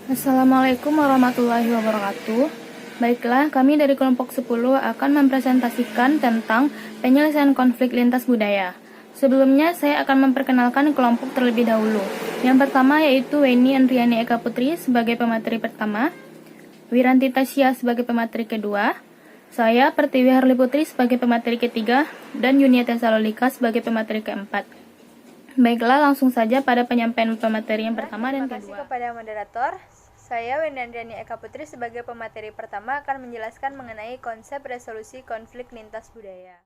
Assalamualaikum warahmatullahi wabarakatuh. Baiklah, kami dari kelompok 10 akan mempresentasikan tentang penyelesaian konflik lintas budaya. Sebelumnya, saya akan memperkenalkan kelompok terlebih dahulu. Yang pertama yaitu Weni Andriani Eka Putri sebagai pemateri pertama, Wiranti Tasya sebagai pemateri kedua, saya Pertiwi Harli Putri sebagai pemateri ketiga, dan Yuniati Salolika sebagai pemateri keempat. Baiklah, langsung saja pada penyampaian pemateri yang pertama dan kedua. Terima kasih kepada moderator. Saya Wenandriani Eka Putri sebagai pemateri pertama akan menjelaskan mengenai konsep resolusi konflik lintas budaya.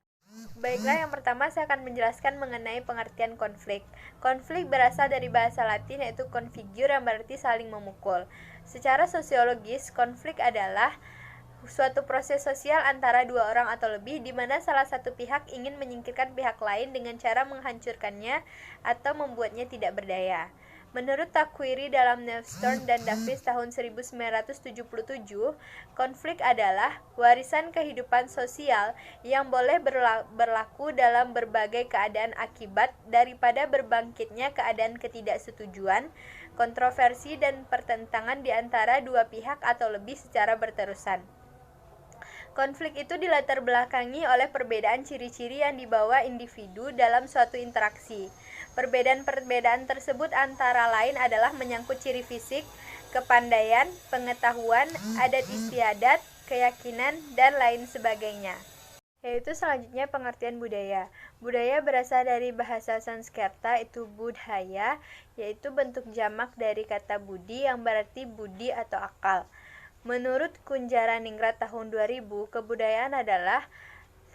Baiklah, yang pertama saya akan menjelaskan mengenai pengertian konflik. Konflik berasal dari bahasa Latin yaitu configure yang berarti saling memukul. Secara sosiologis, konflik adalah suatu proses sosial antara dua orang atau lebih di mana salah satu pihak ingin menyingkirkan pihak lain dengan cara menghancurkannya atau membuatnya tidak berdaya. Menurut Takwiri dalam Nevstorn dan Davis tahun 1977, konflik adalah warisan kehidupan sosial yang boleh berlaku dalam berbagai keadaan akibat daripada berbangkitnya keadaan ketidaksetujuan, kontroversi dan pertentangan di antara dua pihak atau lebih secara berterusan. Konflik itu dilatar belakangi oleh perbedaan ciri-ciri yang dibawa individu dalam suatu interaksi. Perbedaan-perbedaan tersebut antara lain adalah menyangkut ciri fisik, kepandaian, pengetahuan, adat istiadat, keyakinan, dan lain sebagainya. Yaitu selanjutnya pengertian budaya. Budaya berasal dari bahasa Sanskerta itu budhaya, yaitu bentuk jamak dari kata budi yang berarti budi atau akal. Menurut Kunjaraningrat tahun 2000, kebudayaan adalah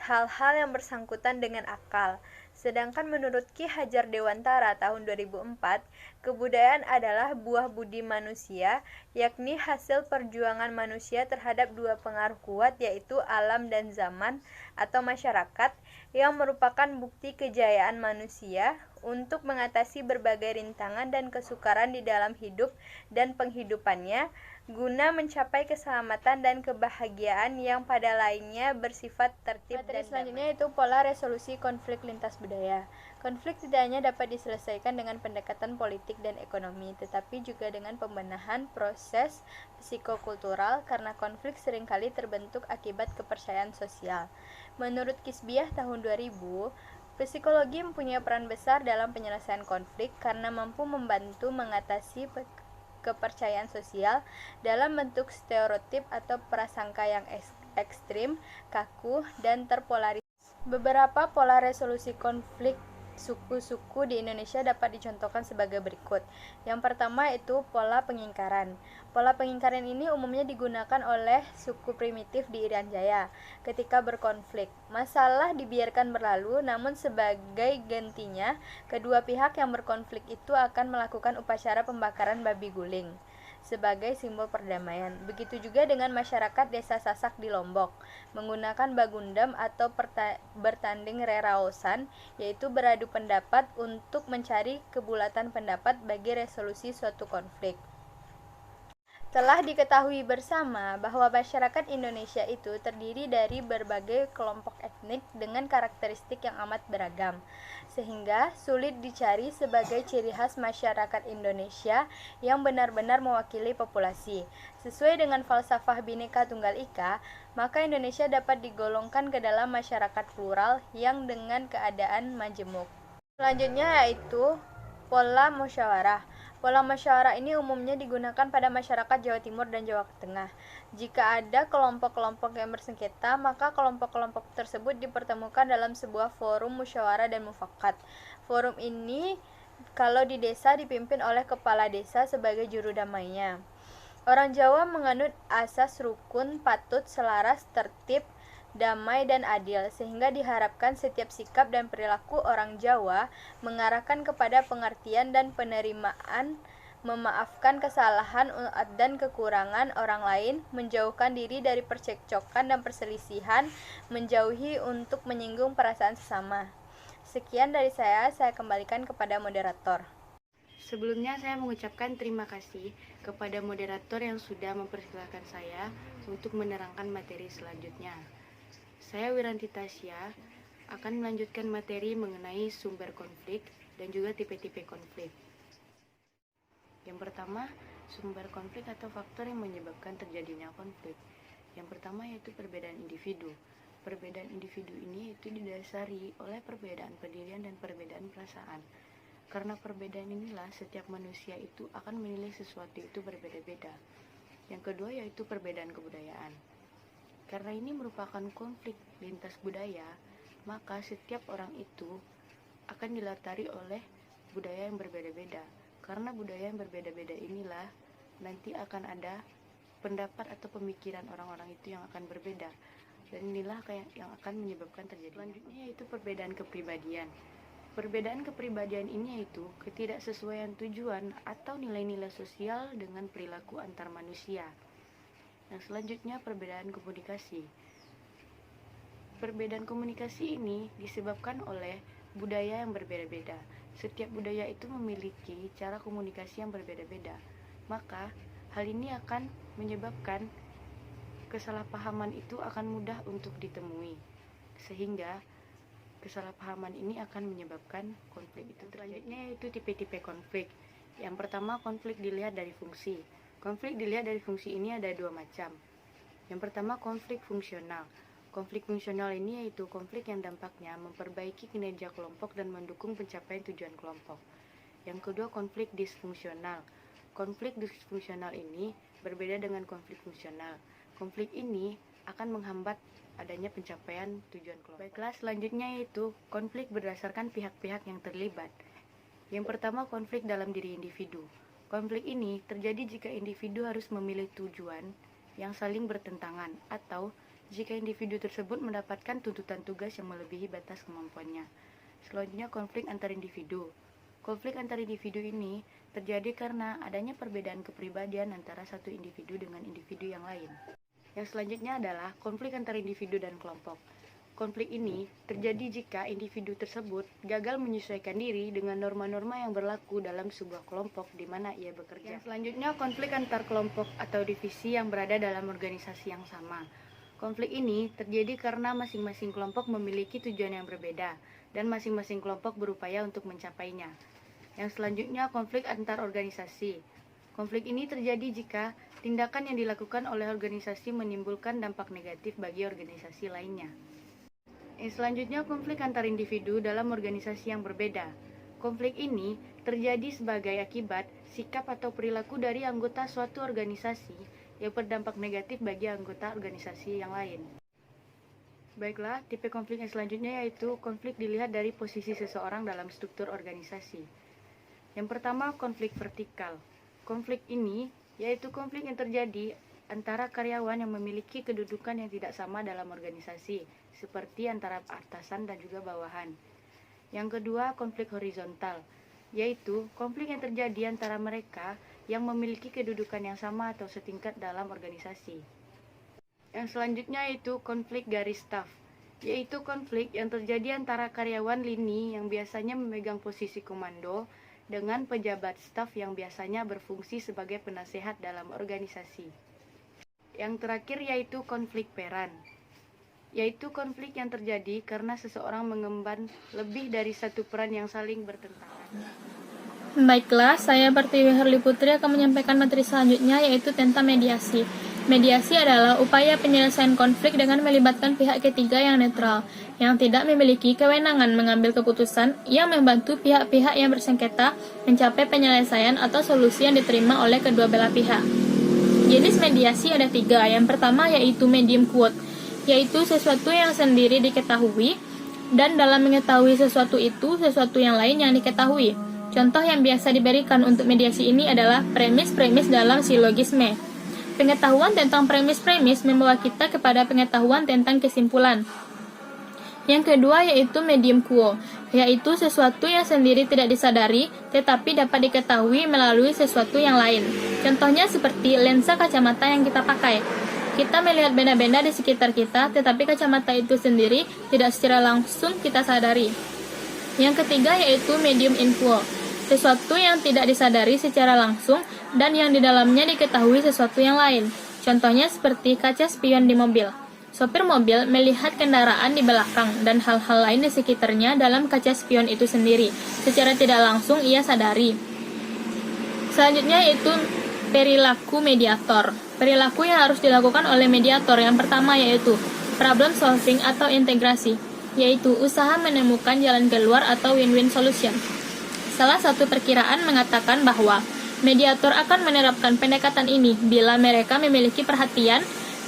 hal-hal yang bersangkutan dengan akal. Sedangkan menurut Ki Hajar Dewantara tahun 2004, kebudayaan adalah buah budi manusia, yakni hasil perjuangan manusia terhadap dua pengaruh kuat yaitu alam dan zaman atau masyarakat yang merupakan bukti kejayaan manusia untuk mengatasi berbagai rintangan dan kesukaran di dalam hidup dan penghidupannya guna mencapai keselamatan dan kebahagiaan yang pada lainnya bersifat tertib dan damai. Selanjutnya itu pola resolusi konflik lintas budaya. Konflik tidak hanya dapat diselesaikan dengan pendekatan politik dan ekonomi, tetapi juga dengan pembenahan proses psikokultural karena konflik seringkali terbentuk akibat kepercayaan sosial. Menurut Kisbiah tahun 2000, psikologi mempunyai peran besar dalam penyelesaian konflik karena mampu membantu mengatasi kepercayaan sosial dalam bentuk stereotip atau prasangka yang ekstrim, kaku, dan terpolarisasi. Beberapa pola resolusi konflik suku-suku di Indonesia dapat dicontohkan sebagai berikut. Yang pertama itu pola pengingkaran. Pola pengingkaran ini umumnya digunakan oleh suku primitif di Irian Jaya ketika berkonflik. Masalah dibiarkan berlalu, namun sebagai gantinya, kedua pihak yang berkonflik itu akan melakukan upacara pembakaran babi guling sebagai simbol perdamaian. Begitu juga dengan masyarakat desa Sasak di Lombok, menggunakan bagundam atau bertanding reraosan, yaitu beradu pendapat untuk mencari kebulatan pendapat bagi resolusi suatu konflik. Telah diketahui bersama bahwa masyarakat Indonesia itu terdiri dari berbagai kelompok etnik dengan karakteristik yang amat beragam, sehingga sulit dicari sebagai ciri khas masyarakat Indonesia yang benar-benar mewakili populasi. Sesuai dengan falsafah Bhinneka Tunggal Ika, maka Indonesia dapat digolongkan ke dalam masyarakat plural yang dengan keadaan majemuk. Selanjutnya yaitu pola musyawarah. Pola musyawarah ini umumnya digunakan pada masyarakat Jawa Timur dan Jawa Tengah. Jika ada kelompok-kelompok yang bersengketa, maka kelompok-kelompok tersebut dipertemukan dalam sebuah forum musyawarah dan mufakat. Forum ini kalau di desa dipimpin oleh kepala desa sebagai juru damainya. Orang Jawa menganut asas rukun, patut, selaras, tertib, damai dan adil, sehingga diharapkan setiap sikap dan perilaku orang Jawa mengarahkan kepada pengertian dan penerimaan, memaafkan kesalahan dan kekurangan orang lain, menjauhkan diri dari percekcokan dan perselisihan, menjauhi untuk menyinggung perasaan sesama. Sekian dari saya kembalikan kepada moderator. Sebelumnya saya mengucapkan terima kasih kepada moderator yang sudah mempersilahkan saya untuk menerangkan materi selanjutnya. Saya Wiranti Tasya akan melanjutkan materi mengenai sumber konflik dan juga tipe-tipe konflik. Yang pertama, sumber konflik atau faktor yang menyebabkan terjadinya konflik. Yang pertama yaitu perbedaan individu. Perbedaan individu ini itu didasari oleh perbedaan pendirian dan perbedaan perasaan. Karena perbedaan inilah setiap manusia itu akan menilai sesuatu itu berbeda-beda. Yang kedua yaitu perbedaan kebudayaan. Karena ini merupakan konflik lintas budaya, maka setiap orang itu akan dilatari oleh budaya yang berbeda-beda. Karena budaya yang berbeda-beda inilah nanti akan ada pendapat atau pemikiran orang-orang itu yang akan berbeda, dan inilah yang akan menyebabkan terjadi. Selanjutnya yaitu perbedaan kepribadian. Perbedaan kepribadian ini yaitu ketidaksesuaian tujuan atau nilai-nilai sosial dengan perilaku antar manusia. Yang selanjutnya perbedaan komunikasi. Perbedaan komunikasi ini disebabkan oleh budaya yang berbeda-beda. Setiap budaya itu memiliki cara komunikasi yang berbeda-beda. Maka hal ini akan menyebabkan kesalahpahaman itu akan mudah untuk ditemui, sehingga kesalahpahaman ini akan menyebabkan konflik itu terjadi. Selanjutnya yaitu tipe-tipe konflik. Yang pertama, konflik dilihat dari fungsi. Konflik dilihat dari fungsi ini ada dua macam. Yang pertama, konflik fungsional. Konflik fungsional ini yaitu konflik yang dampaknya memperbaiki kinerja kelompok dan mendukung pencapaian tujuan kelompok. Yang kedua, konflik disfungsional. Konflik disfungsional ini berbeda dengan konflik fungsional. Konflik ini akan menghambat adanya pencapaian tujuan kelompok. Baiklah, selanjutnya yaitu konflik berdasarkan pihak-pihak yang terlibat. Yang pertama, konflik dalam diri individu. Konflik ini terjadi jika individu harus memilih tujuan yang saling bertentangan, atau jika individu tersebut mendapatkan tuntutan tugas yang melebihi batas kemampuannya. Selanjutnya, konflik antar individu. Konflik antar individu ini terjadi karena adanya perbedaan kepribadian antara satu individu dengan individu yang lain. Yang selanjutnya adalah konflik antar individu dan kelompok. Konflik ini terjadi jika individu tersebut gagal menyesuaikan diri dengan norma-norma yang berlaku dalam sebuah kelompok di mana ia bekerja. Yang selanjutnya, konflik antar kelompok atau divisi yang berada dalam organisasi yang sama. Konflik ini terjadi karena masing-masing kelompok memiliki tujuan yang berbeda dan masing-masing kelompok berupaya untuk mencapainya. Yang selanjutnya, konflik antar organisasi. Konflik ini terjadi jika tindakan yang dilakukan oleh organisasi menimbulkan dampak negatif bagi organisasi lainnya. Yang selanjutnya, konflik antar individu dalam organisasi yang berbeda. Konflik ini terjadi sebagai akibat sikap atau perilaku dari anggota suatu organisasi yang berdampak negatif bagi anggota organisasi yang lain. Baiklah, tipe konflik yang selanjutnya yaitu konflik dilihat dari posisi seseorang dalam struktur organisasi. Yang pertama, konflik vertikal. Konflik ini yaitu konflik yang terjadi antara karyawan yang memiliki kedudukan yang tidak sama dalam organisasi, seperti antara atasan dan juga bawahan. Yang kedua, konflik horizontal, yaitu konflik yang terjadi antara mereka yang memiliki kedudukan yang sama atau setingkat dalam organisasi. Yang selanjutnya yaitu konflik garis staf, yaitu konflik yang terjadi antara karyawan lini yang biasanya memegang posisi komando dengan pejabat staf yang biasanya berfungsi sebagai penasehat dalam organisasi. Yang terakhir yaitu konflik peran, yaitu konflik yang terjadi karena seseorang mengemban lebih dari satu peran yang saling bertentangan. Baiklah, saya Pertiwi Herli Putri akan menyampaikan materi selanjutnya yaitu tentang mediasi. Mediasi adalah upaya penyelesaian konflik dengan melibatkan pihak ketiga yang netral, yang tidak memiliki kewenangan mengambil keputusan, yang membantu pihak-pihak yang bersengketa mencapai penyelesaian atau solusi yang diterima oleh kedua belah pihak. Jenis mediasi ada 3. Yang pertama yaitu medium quote, yaitu sesuatu yang sendiri diketahui, dan dalam mengetahui sesuatu itu, sesuatu yang lain yang diketahui. Contoh yang biasa diberikan untuk mediasi ini adalah premis-premis dalam silogisme. Pengetahuan tentang premis-premis membawa kita kepada pengetahuan tentang kesimpulan. Yang kedua yaitu medium quo, yaitu sesuatu yang sendiri tidak disadari, tetapi dapat diketahui melalui sesuatu yang lain. Contohnya seperti lensa kacamata yang kita pakai. Kita melihat benda-benda di sekitar kita, tetapi kacamata itu sendiri tidak secara langsung kita sadari. Yang ketiga yaitu medium info, sesuatu yang tidak disadari secara langsung dan yang di dalamnya diketahui sesuatu yang lain. Contohnya seperti kaca spion di mobil. Sopir mobil melihat kendaraan di belakang dan hal-hal lain di sekitarnya dalam kaca spion itu sendiri. Secara tidak langsung ia sadari. Selanjutnya yaitu perilaku mediator. Perilaku yang harus dilakukan oleh mediator yang pertama yaitu problem solving atau integrasi, yaitu usaha menemukan jalan keluar atau win-win solution. Salah satu perkiraan mengatakan bahwa mediator akan menerapkan pendekatan ini bila mereka memiliki perhatian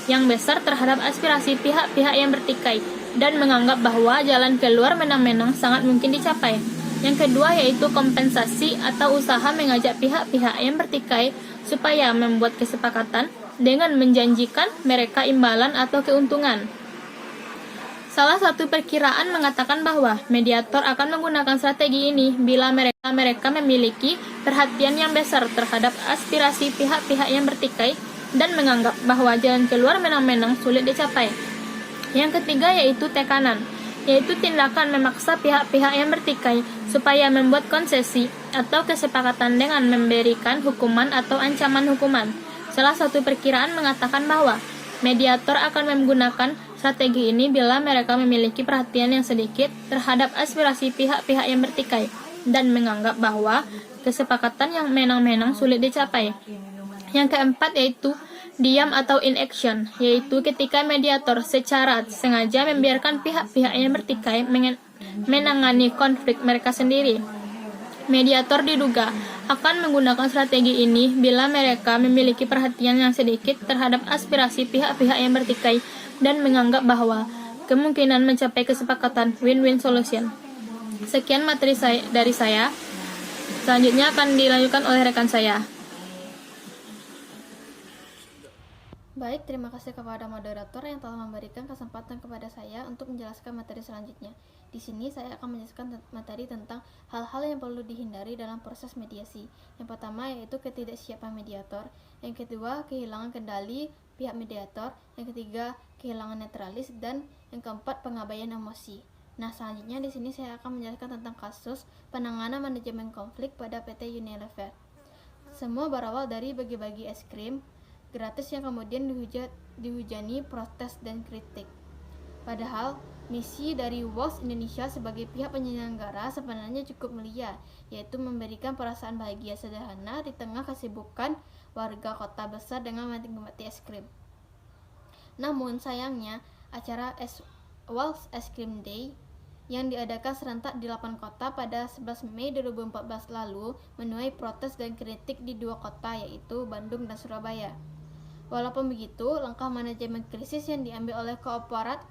yang besar terhadap aspirasi pihak-pihak yang bertikai dan menganggap bahwa jalan keluar menang-menang sangat mungkin dicapai. Yang kedua yaitu kompensasi atau usaha mengajak pihak-pihak yang bertikai supaya membuat kesepakatan dengan menjanjikan mereka imbalan atau keuntungan. Salah satu perkiraan mengatakan bahwa mediator akan menggunakan strategi ini bila mereka memiliki perhatian yang besar terhadap aspirasi pihak-pihak yang bertikai dan menganggap bahwa jalan keluar menang-menang sulit dicapai. Yang ketiga yaitu tekanan, yaitu tindakan memaksa pihak-pihak yang bertikai supaya membuat konsesi atau kesepakatan dengan memberikan hukuman atau ancaman hukuman. Salah satu perkiraan mengatakan bahwa mediator akan menggunakan strategi ini bila mereka memiliki perhatian yang sedikit terhadap aspirasi pihak-pihak yang bertikai dan menganggap bahwa kesepakatan yang menang-menang sulit dicapai. Yang keempat yaitu diam atau inaction, yaitu ketika mediator secara sengaja membiarkan pihak-pihak yang bertikai menangani konflik mereka sendiri. Mediator diduga akan menggunakan strategi ini bila mereka memiliki perhatian yang sedikit terhadap aspirasi pihak-pihak yang bertikai dan menganggap bahwa kemungkinan mencapai kesepakatan win-win solution. Sekian materi dari saya. Selanjutnya akan dilanjutkan oleh rekan saya. Baik, terima kasih kepada moderator yang telah memberikan kesempatan kepada saya untuk menjelaskan materi selanjutnya. Di sini saya akan menjelaskan materi tentang hal-hal yang perlu dihindari dalam proses mediasi. Yang pertama yaitu ketidaksiapan mediator, yang kedua kehilangan kendali pihak mediator, yang ketiga kehilangan netralis, dan yang keempat pengabaian emosi. Nah, selanjutnya di sini saya akan menjelaskan tentang kasus penanganan manajemen konflik pada PT Unilever. Semua berawal dari bagi-bagi es krim gratis yang kemudian dihujani protes dan kritik. Padahal, misi dari Walls Indonesia sebagai pihak penyelenggara sebenarnya cukup mulia, yaitu memberikan perasaan bahagia sederhana di tengah kesibukan warga kota besar dengan menikmati es krim. Namun sayangnya, acara Walls Ice Cream Day yang diadakan serentak di 8 kota pada 11 Mei 2014 lalu menuai protes dan kritik di 2 kota yaitu Bandung dan Surabaya. Walaupun begitu, langkah manajemen krisis yang diambil oleh Corporate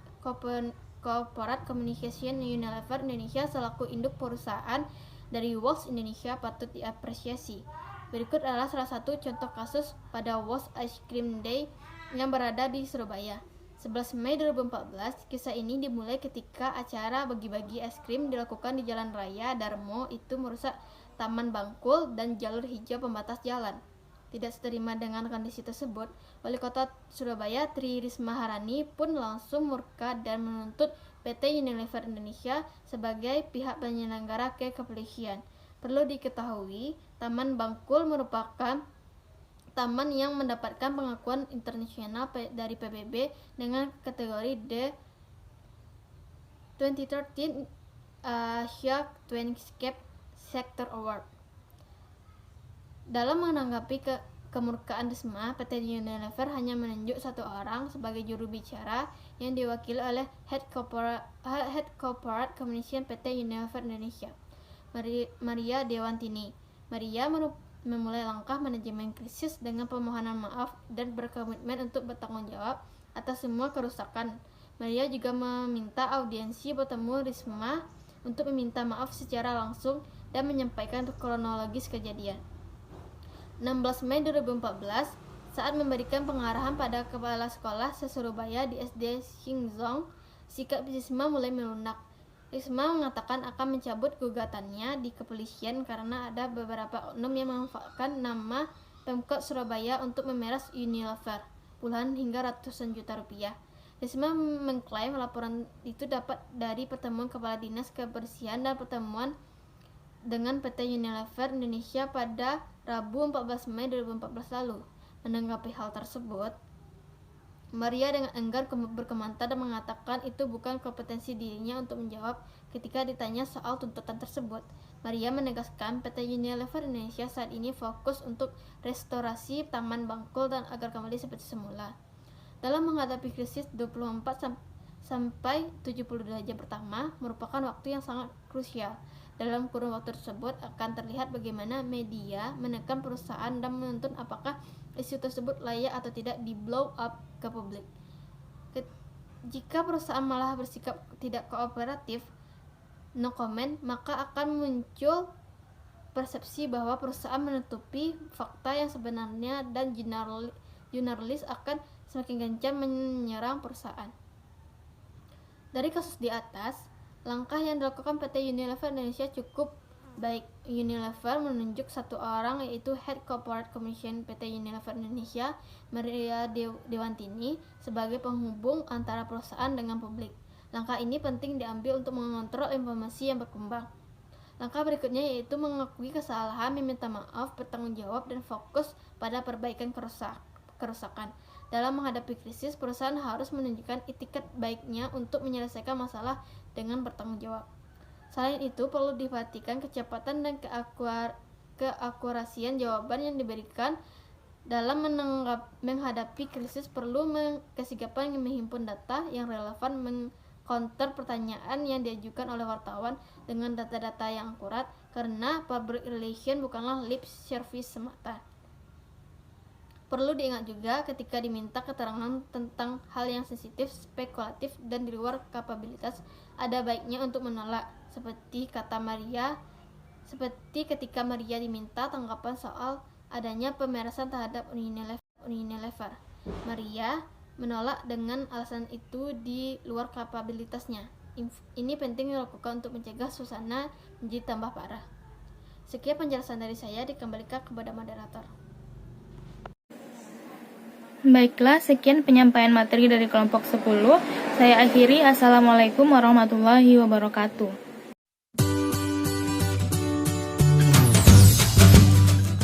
Communication Unilever Indonesia selaku induk perusahaan dari Walls Indonesia patut diapresiasi. Berikut adalah salah satu contoh kasus pada Walls Ice Cream Day yang berada di Surabaya. 11 Mei 2014, kisah ini dimulai ketika acara bagi-bagi es krim dilakukan di Jalan Raya Darmo itu merusak Taman Bangkul dan jalur hijau pembatas jalan. Tidak seterima dengan kondisi tersebut, Wali Kota Surabaya Tri Risma Harani pun langsung murka dan menuntut PT Unilever Indonesia sebagai pihak penyelenggara ke kepolisian. Perlu diketahui, Taman Bangkul merupakan taman yang mendapatkan pengakuan internasional dari PBB dengan kategori The 2013 Asia Twinscape Sector Award. Dalam menanggapi kemurkaan Risma, PT Unilever hanya menunjuk satu orang sebagai juru bicara yang diwakili oleh Head Corporate Communication PT Unilever Indonesia, Maria Dewantini. Maria memulai langkah manajemen krisis dengan permohonan maaf dan berkomitmen untuk bertanggung jawab atas semua kerusakan. Maria juga meminta audiensi bertemu Risma untuk meminta maaf secara langsung dan menyampaikan kronologis kejadian. 16 Mei 2014, saat memberikan pengarahan pada kepala sekolah se-Surabaya di SD Xingzong, sikap Risma mulai melunak. Risma mengatakan akan mencabut gugatannya di kepolisian karena ada beberapa oknum yang memanfaatkan nama Pemkot Surabaya untuk memeras Unilever puluhan hingga ratusan juta rupiah. Risma mengklaim laporan itu dapat dari pertemuan Kepala Dinas Kebersihan dan pertemuan dengan PT Unilever Indonesia pada Rabu 14 Mei 2014 lalu. Menanggapi hal tersebut, Maria dengan enggan berkomentar dan mengatakan itu bukan kompetensi dirinya untuk menjawab ketika ditanya soal tuntutan tersebut. Maria menegaskan PT Unilever Indonesia saat ini fokus untuk restorasi Taman Bangkul dan agar kembali seperti semula. Dalam menghadapi krisis 24 sampai 72 jam pertama merupakan waktu yang sangat krusial. Dalam kurun waktu tersebut akan terlihat bagaimana media menekan perusahaan dan menuntun apakah isu tersebut layak atau tidak di blow up ke publik. Jika perusahaan malah bersikap tidak kooperatif, no comment, maka akan muncul persepsi bahwa perusahaan menutupi fakta yang sebenarnya dan jurnalis akan semakin gencar menyerang perusahaan. Dari kasus di atas, langkah yang dilakukan PT Unilever Indonesia cukup baik. Unilever menunjuk satu orang, yaitu Head Corporate Communication PT Unilever Indonesia, Maria Dewantini, sebagai penghubung antara perusahaan dengan publik. Langkah ini penting diambil untuk mengontrol informasi yang berkembang. Langkah berikutnya yaitu mengakui kesalahan, meminta maaf, bertanggung jawab, dan fokus pada perbaikan kerusakan. Dalam menghadapi krisis, perusahaan harus menunjukkan etiket baiknya untuk menyelesaikan masalah dengan bertanggung jawab. Selain itu, perlu diperhatikan kecepatan dan keakurasian jawaban yang diberikan. Dalam menghadapi krisis, perlu kesigapan menghimpun data yang relevan, mengcounter pertanyaan yang diajukan oleh wartawan dengan data-data yang akurat, karena public relation bukanlah lip service semata. Perlu diingat juga ketika diminta keterangan tentang hal yang sensitif, spekulatif, dan di luar kapabilitas, ada baiknya untuk menolak, seperti ketika Maria diminta tanggapan soal adanya pemerasan terhadap Unilever. Maria menolak dengan alasan itu di luar kapabilitasnya. Ini penting dilakukan untuk mencegah suasana menjadi tambah parah. Sekian penjelasan dari saya, dikembalikan kepada moderator. Baiklah, sekian penyampaian materi dari kelompok 10. Saya akhiri. Assalamualaikum warahmatullahi wabarakatuh.